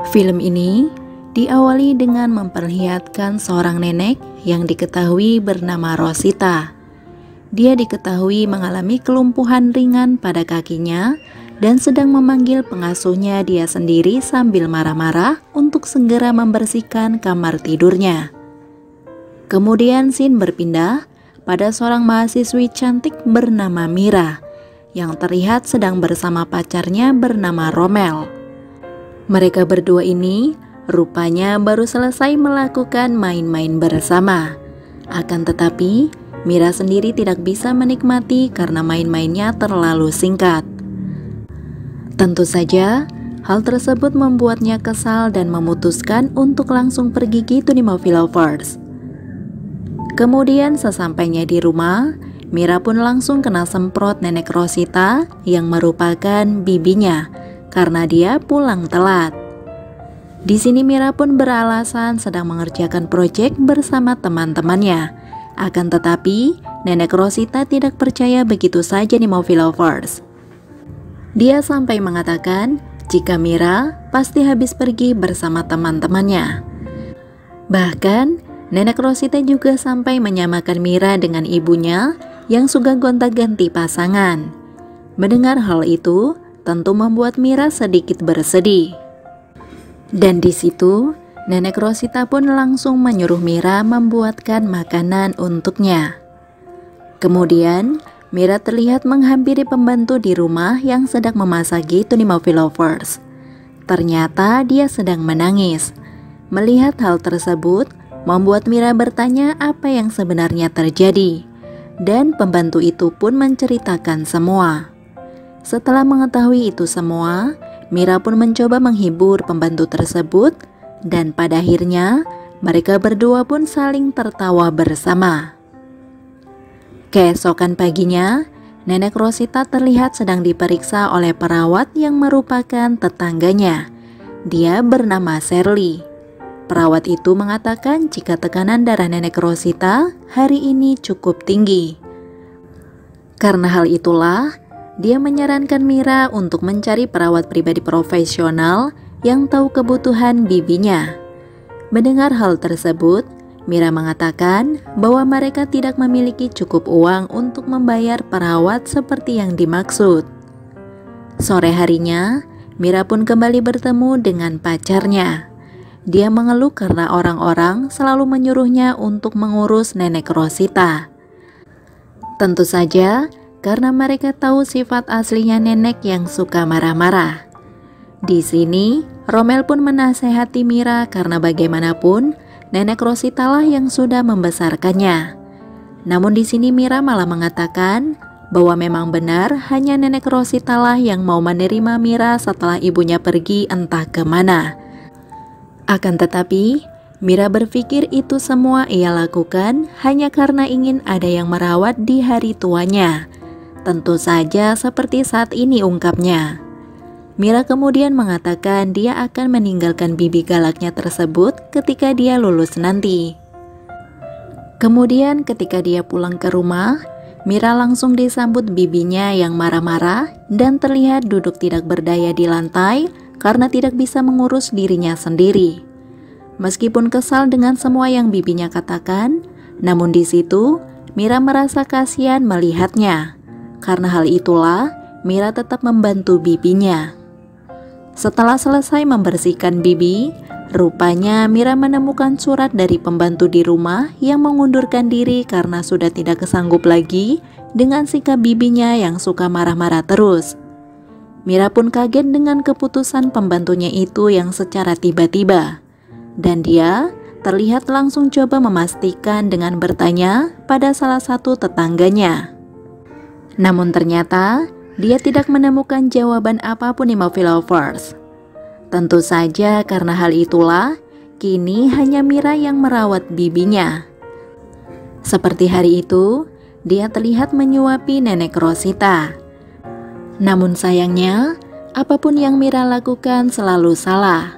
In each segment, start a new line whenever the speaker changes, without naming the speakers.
Film ini diawali dengan memperlihatkan seorang nenek yang diketahui bernama Rosita. Dia diketahui mengalami kelumpuhan ringan pada kakinya dan sedang memanggil pengasuhnya dia sendiri sambil marah-marah untuk segera membersihkan kamar tidurnya. Kemudian scene berpindah pada seorang mahasiswi cantik bernama Mira yang terlihat sedang bersama pacarnya bernama Romel. Mereka berdua ini rupanya baru selesai melakukan main-main bersama. Akan tetapi, Mira sendiri tidak bisa menikmati karena main-mainnya terlalu singkat. Tentu saja, hal tersebut membuatnya kesal dan memutuskan untuk langsung pergi gitu di Movie Lovers. Kemudian sesampainya di rumah, Mira pun langsung kena semprot nenek Rosita yang merupakan bibinya karena dia pulang telat. Di sini Mira pun beralasan sedang mengerjakan proyek bersama teman-temannya. Akan tetapi, nenek Rosita tidak percaya begitu saja di Movie Lovers. Dia sampai mengatakan jika Mira pasti habis pergi bersama teman-temannya. Bahkan, nenek Rosita juga sampai menyamakan Mira dengan ibunya yang suka gonta-ganti pasangan. Mendengar hal itu, tentu membuat Mira sedikit bersedih. Dan di situ, nenek Rosita pun langsung menyuruh Mira membuatkan makanan untuknya. Kemudian, Mira terlihat menghampiri pembantu di rumah yang sedang memasak gitu di Movie Lovers. Ternyata dia sedang menangis. Melihat hal tersebut, membuat Mira bertanya apa yang sebenarnya terjadi. Dan pembantu itu pun menceritakan semua. Setelah mengetahui itu semua, Mira pun mencoba menghibur pembantu tersebut dan pada akhirnya mereka berdua pun saling tertawa bersama. Keesokan paginya, nenek Rosita terlihat sedang diperiksa oleh perawat yang merupakan tetangganya. Dia bernama Shirley. Perawat itu mengatakan jika tekanan darah nenek Rosita hari ini cukup tinggi. Karena hal itulah, dia menyarankan Mira untuk mencari perawat pribadi profesional yang tahu kebutuhan bibinya. Mendengar hal tersebut, Mira mengatakan bahwa mereka tidak memiliki cukup uang untuk membayar perawat seperti yang dimaksud. Sore harinya, Mira pun kembali bertemu dengan pacarnya. Dia mengeluh karena orang-orang selalu menyuruhnya untuk mengurus nenek Rosita. Tentu saja, karena mereka tahu sifat aslinya nenek yang suka marah-marah. Di sini, Romel pun menasehati Mira karena bagaimanapun nenek Rosita lah yang sudah membesarkannya. Namun di sini Mira malah mengatakan bahwa memang benar hanya nenek Rosita lah yang mau menerima Mira setelah ibunya pergi entah kemana. Akan tetapi, Mira berpikir itu semua ia lakukan hanya karena ingin ada yang merawat di hari tuanya. Tentu saja seperti saat ini ungkapnya. Mira kemudian mengatakan dia akan meninggalkan bibi galaknya tersebut ketika dia lulus nanti. Kemudian ketika dia pulang ke rumah, Mira langsung disambut bibinya yang marah-marah dan terlihat duduk tidak berdaya di lantai karena tidak bisa mengurus dirinya sendiri. Meskipun kesal dengan semua yang bibinya katakan, namun di situ Mira merasa kasihan melihatnya. Karena hal itulah, Mira tetap membantu bibinya. Setelah selesai membersihkan bibi, rupanya Mira menemukan surat dari pembantu di rumah yang mengundurkan diri karena sudah tidak kesanggup lagi dengan sikap bibinya yang suka marah-marah terus. Mira pun kaget dengan keputusan pembantunya itu yang secara tiba-tiba. Dan dia terlihat langsung coba memastikan dengan bertanya pada salah satu tetangganya. Namun ternyata dia tidak menemukan jawaban apapun di Movie Lovers. Tentu saja karena hal itulah, kini hanya Mira yang merawat bibinya. Seperti hari itu, dia terlihat menyuapi nenek Rosita. Namun sayangnya, apapun yang Mira lakukan selalu salah.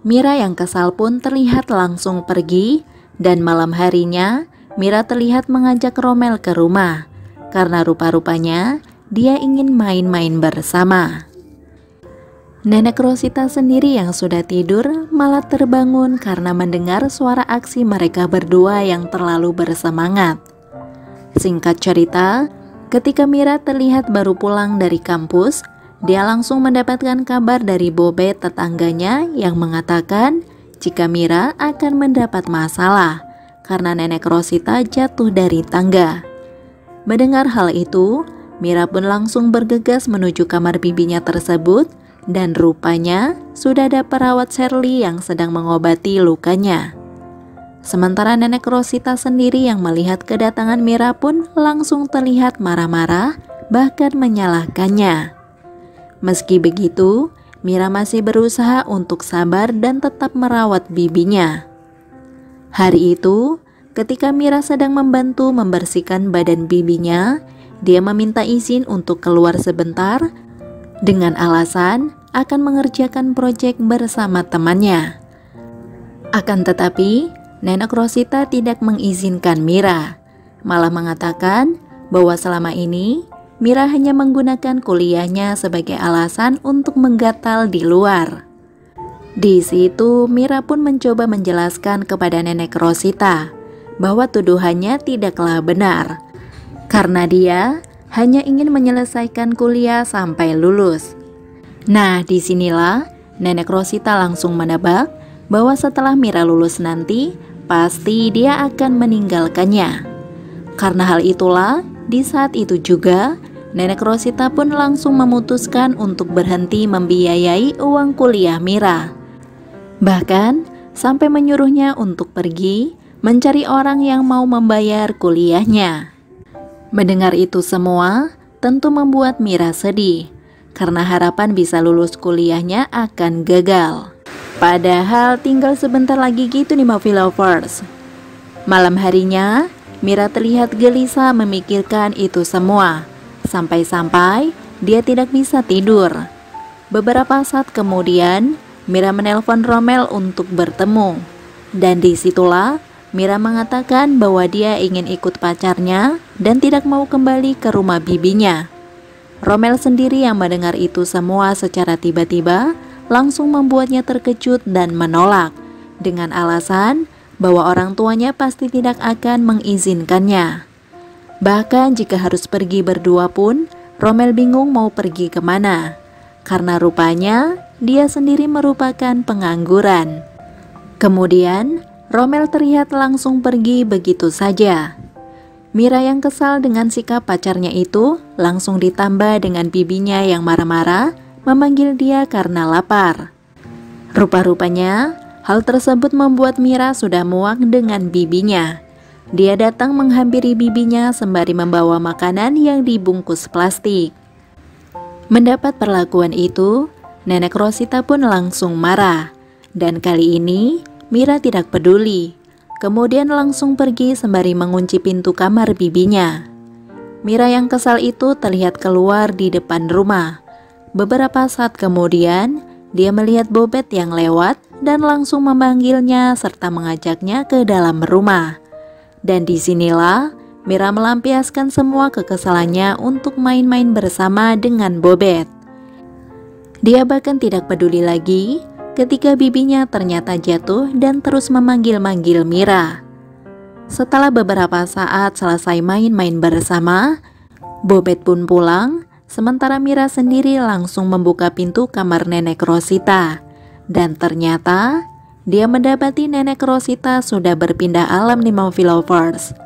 Mira yang kesal pun terlihat langsung pergi, dan malam harinya Mira terlihat mengajak Romel ke rumah, karena rupa-rupanya dia ingin main-main bersama. Nenek Rosita sendiri yang sudah tidur malah terbangun karena mendengar suara aksi mereka berdua yang terlalu bersemangat. Singkat cerita, ketika Mira terlihat baru pulang dari kampus, dia langsung mendapatkan kabar dari Bobet tetangganya yang mengatakan jika Mira akan mendapat masalah karena nenek Rosita jatuh dari tangga. Mendengar hal itu, Mira pun langsung bergegas menuju kamar bibinya tersebut dan rupanya sudah ada perawat Shirley yang sedang mengobati lukanya. Sementara nenek Rosita sendiri yang melihat kedatangan Mira pun langsung terlihat marah-marah bahkan menyalahkannya. Meski begitu, Mira masih berusaha untuk sabar dan tetap merawat bibinya. Hari itu, ketika Mira sedang membantu membersihkan badan bibinya, dia meminta izin untuk keluar sebentar dengan alasan akan mengerjakan proyek bersama temannya. Akan tetapi, nenek Rosita tidak mengizinkan Mira, malah mengatakan bahwa selama ini Mira hanya menggunakan kuliahnya sebagai alasan untuk menggatal di luar. Di situ, Mira pun mencoba menjelaskan kepada nenek Rosita bahwa tuduhannya tidaklah benar, karena dia hanya ingin menyelesaikan kuliah sampai lulus. Nah, disinilah nenek Rosita langsung menebak bahwa setelah Mira lulus nanti, pasti dia akan meninggalkannya. Karena hal itulah, di saat itu juga, nenek Rosita pun langsung memutuskan untuk berhenti membiayai uang kuliah Mira. Bahkan, sampai menyuruhnya untuk pergi mencari orang yang mau membayar kuliahnya. Mendengar itu semua tentu membuat Mira sedih karena harapan bisa lulus kuliahnya akan gagal. Padahal tinggal sebentar lagi gitu nih Movie Lovers. Malam harinya Mira terlihat gelisah memikirkan itu semua, sampai-sampai dia tidak bisa tidur. Beberapa saat kemudian Mira menelpon Romel untuk bertemu, dan disitulah Mira mengatakan bahwa dia ingin ikut pacarnya dan tidak mau kembali ke rumah bibinya. Romel sendiri yang mendengar itu semua secara tiba-tiba langsung membuatnya terkejut dan menolak dengan alasan bahwa orang tuanya pasti tidak akan mengizinkannya. Bahkan jika harus pergi berdua pun, Romel bingung mau pergi kemana, karena rupanya dia sendiri merupakan pengangguran. Kemudian Romel terlihat langsung pergi begitu saja. Mira yang kesal dengan sikap pacarnya itu langsung ditambah dengan bibinya yang marah-marah memanggil dia karena lapar. Rupa-rupanya hal tersebut membuat Mira sudah muak dengan bibinya. Dia datang menghampiri bibinya sembari membawa makanan yang dibungkus plastik. Mendapat perlakuan itu, nenek Rosita pun langsung marah. Dan kali ini Mira tidak peduli, kemudian langsung pergi sembari mengunci pintu kamar bibinya. Mira yang kesal itu terlihat keluar di depan rumah. Beberapa saat kemudian, dia melihat Bobet yang lewat dan langsung memanggilnya serta mengajaknya ke dalam rumah. Dan disinilah Mira melampiaskan semua kekesalannya untuk main-main bersama dengan Bobet. Dia bahkan tidak peduli lagi ketika bibinya ternyata jatuh dan terus memanggil-manggil Mira. Setelah beberapa saat selesai main-main bersama, Bobet pun pulang, sementara Mira sendiri langsung membuka pintu kamar nenek Rosita. Dan ternyata dia mendapati nenek Rosita sudah berpindah alam nih Movie Lovers.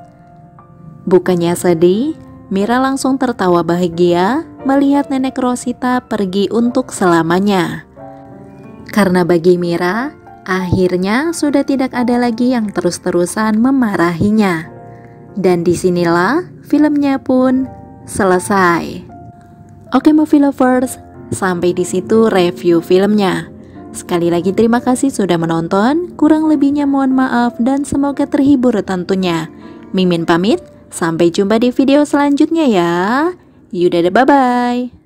Bukannya sedih, Mira langsung tertawa bahagia melihat nenek Rosita pergi untuk selamanya. Karena bagi Mira, akhirnya sudah tidak ada lagi yang terus-terusan memarahinya. Dan disinilah filmnya pun selesai. Oke Movie Lovers, sampai di situ review filmnya. Sekali lagi terima kasih sudah menonton, kurang lebihnya mohon maaf dan semoga terhibur tentunya. Mimin pamit, sampai jumpa di video selanjutnya ya. Yaudah, bye-bye.